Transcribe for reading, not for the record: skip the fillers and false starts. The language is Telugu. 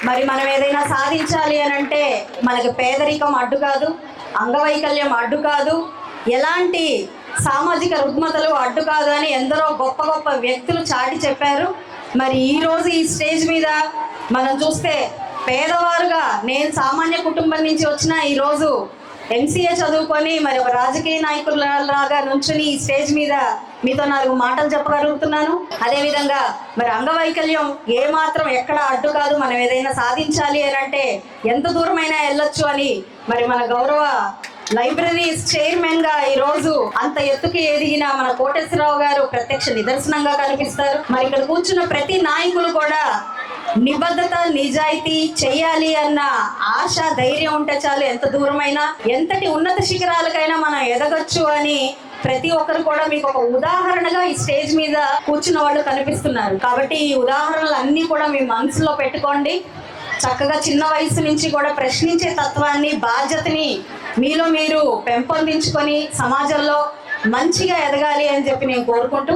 మరి మనం ఏదైనా సాధించాలి అని అంటే మనకి పేదరికం అడ్డు కాదు, అంగవైకల్యం అడ్డు కాదు, ఎలాంటి సామాజిక రుగ్మతలు అడ్డు కాదు అని ఎందరో గొప్ప గొప్ప వ్యక్తులు చాటి చెప్పారు. మరి ఈరోజు ఈ స్టేజ్ మీద మనం చూస్తే పేదవారుగా నేను సామాన్య కుటుంబం నుంచి వచ్చిన ఈరోజు ఎంసీఏ చదువుకొని మరి ఒక రాజకీయ నాయకులలాగా నుంచుని ఈ స్టేజ్ మీద మీతో 4 మాటలు చెప్పగలుగుతున్నాను. అదేవిధంగా మరి అంగవైకల్యం ఏమాత్రం ఎక్కడ అడ్డు కాదు, మనం ఏదైనా సాధించాలి అని అంటే ఎంత దూరమైనా వెళ్ళొచ్చు అని మరి మన గౌరవ లైబ్రరీ చైర్మన్ గా ఈరోజు అంత ఎత్తుకి ఎదిగిన మన కోటేశ్వరరావు గారు ప్రత్యక్ష నిదర్శనంగా కనిపిస్తారు. మరి ఇక్కడ కూర్చున్న ప్రతి నాయకులు కూడా నిబద్ధత, నిజాయితీ, చెయ్యాలి అన్న ఆశ, ధైర్యం ఉంటే చాలు ఎంత దూరమైనా, ఎంతటి ఉన్నత శిఖరాలకైనా మనం ఎదగొచ్చు అని ప్రతి ఒక్కరు కూడా మీకు ఒక ఉదాహరణగా ఈ స్టేజ్ మీద కూర్చున్న వాళ్ళు కనిపిస్తున్నారు. కాబట్టి ఈ ఉదాహరణలు అన్నీ కూడా మీ మనసులో పెట్టుకోండి. చక్కగా చిన్న వయసు నుంచి కూడా ప్రశ్నించే తత్వాన్ని, బాధ్యతని మీలో మీరు పెంపొందించుకొని సమాజంలో మంచిగా ఎదగాలి అని చెప్పి నేను కోరుకుంటూ